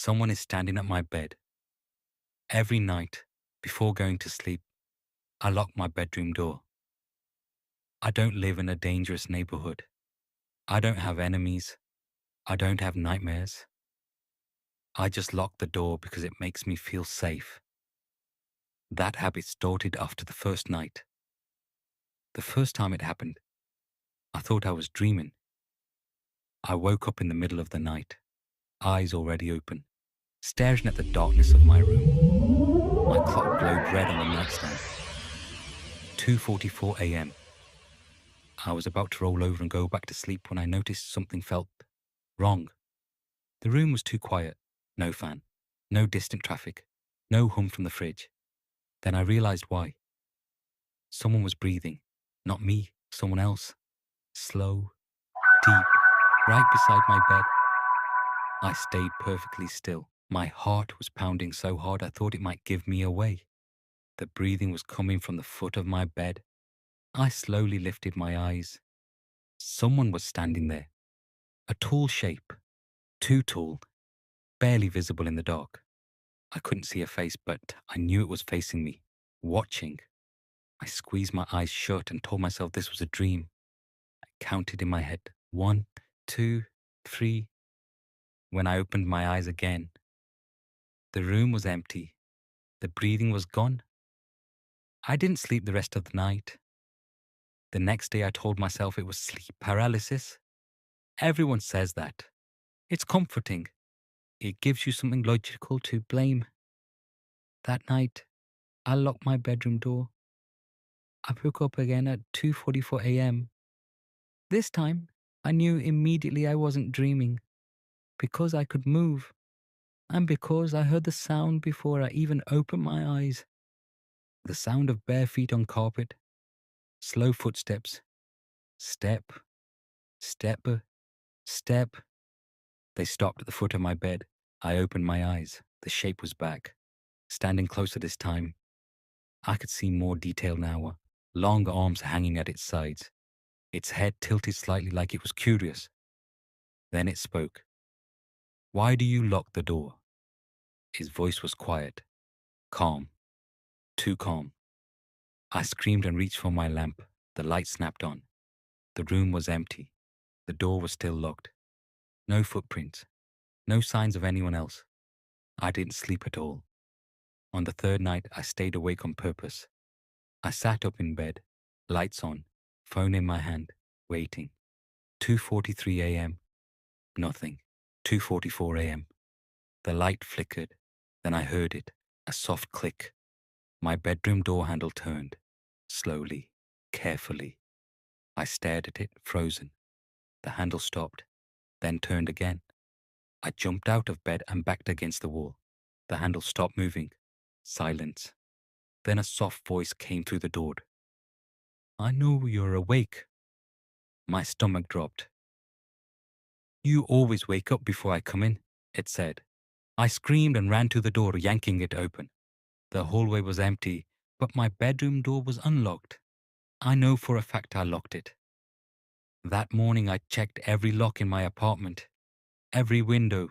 Someone is standing at my bed. Every night, before going to sleep, I lock my bedroom door. I don't live in a dangerous neighborhood. I don't have enemies. I don't have nightmares. I just lock the door because it makes me feel safe. That habit started after the first night. The first time it happened, I thought I was dreaming. I woke up in the middle of the night, eyes already open, staring at the darkness of my room. My clock glowed red on the nightstand. 2:44 a.m. I was about to roll over and go back to sleep when I noticed something felt wrong. The room was too quiet. No fan, no distant traffic, no hum from the fridge. Then I realized why. Someone was breathing. Not me, someone else. Slow, deep, right beside my bed. I stayed perfectly still. My heart was pounding so hard I thought it might give me away. The breathing was coming from the foot of my bed. I slowly lifted my eyes. Someone was standing there. A tall shape. Too tall. Barely visible in the dark. I couldn't see a face, but I knew it was facing me. Watching. I squeezed my eyes shut and told myself this was a dream. I counted in my head. 1, 2, 3. When I opened my eyes again, the room was empty. The breathing was gone. I didn't sleep the rest of the night. The next day I told myself it was sleep paralysis. Everyone says that. It's comforting. It gives you something logical to blame. That night, I locked my bedroom door. I woke up again at 2:44 a.m. This time, I knew immediately I wasn't dreaming because I could move and because I heard the sound before I even opened my eyes. The sound of bare feet on carpet, slow footsteps, step, step, step. They stopped at the foot of my bed. I opened my eyes. The shape was back, standing closer this time. I could see more detail now. Long arms hanging at its sides, its head tilted slightly like it was curious. Then it spoke. Why do you lock the door? His voice was quiet, calm, too calm. I screamed and reached for my lamp. The light snapped on. The room was empty. The door was still locked. No footprints. No signs of anyone else. I didn't sleep at all. On the third night, I stayed awake on purpose. I sat up in bed, lights on, phone in my hand, waiting. 2:43 a.m. Nothing. 2:44 a.m. The light flickered. Then I heard it, a soft click. My bedroom door handle turned. Slowly, carefully. I stared at it, frozen. The handle stopped, then turned again. I jumped out of bed and backed against the wall. The handle stopped moving. Silence. Then a soft voice came through the door. I know you're awake. My stomach dropped. You always wake up before I come in, it said. I screamed and ran to the door, yanking it open. The hallway was empty, but my bedroom door was unlocked. I know for a fact I locked it. That morning I checked every lock in my apartment, every window.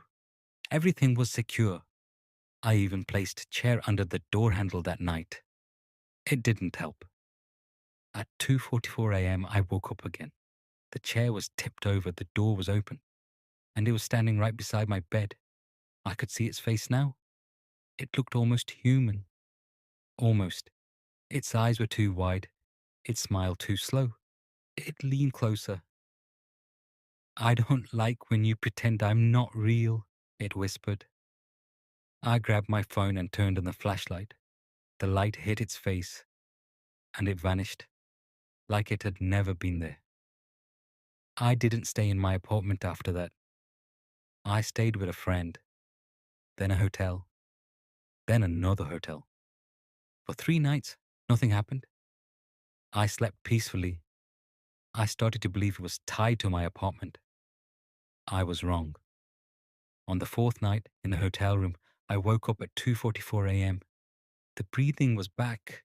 Everything was secure. I even placed a chair under the door handle that night. It didn't help. At 2:44 a.m. I woke up again. The chair was tipped over, the door was open, and it was standing right beside my bed. I could see its face now. It looked almost human. Almost. Its eyes were too wide. It smiled too slow. It leaned closer. I don't like when you pretend I'm not real, it whispered. I grabbed my phone and turned on the flashlight. The light hit its face, and it vanished, like it had never been there. I didn't stay in my apartment after that. I stayed with a friend, then a hotel, then another hotel. For 3 nights, nothing happened. I slept peacefully. I started to believe it was tied to my apartment. I was wrong. On the fourth night, in the hotel room, I woke up at 2:44 a.m. The breathing was back,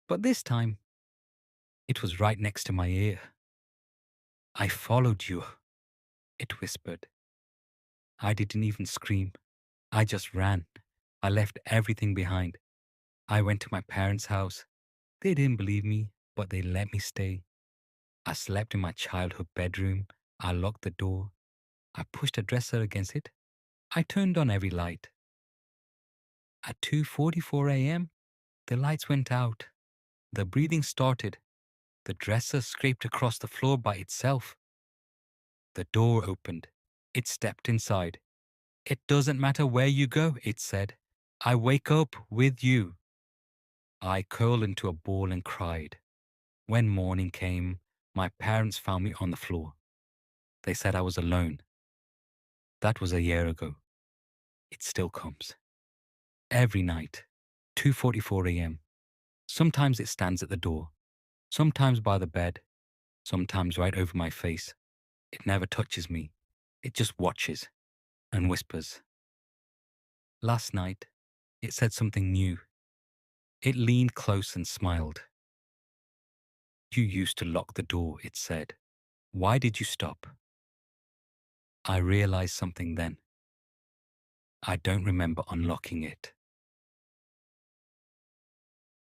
but this time, it was right next to my ear. I followed you, it whispered. I didn't even scream. I just ran. I left everything behind. I went to my parents' house. They didn't believe me, but they let me stay. I slept in my childhood bedroom. I locked the door. I pushed a dresser against it. I turned on every light. At 2:44 a.m., the lights went out. The breathing started. The dresser scraped across the floor by itself. The door opened. It stepped inside. "It doesn't matter where you go," it said. "I wake up with you." I curled into a ball and cried. When morning came, my parents found me on the floor. They said I was alone. That was a year ago. It still comes. Every night, 2:44 a.m. Sometimes it stands at the door, sometimes by the bed, sometimes right over my face. It never touches me. It just watches and whispers. Last night, it said something new. It leaned close and smiled. "You used to lock the door," it said. "Why did you stop?" I realized something then. I don't remember unlocking it.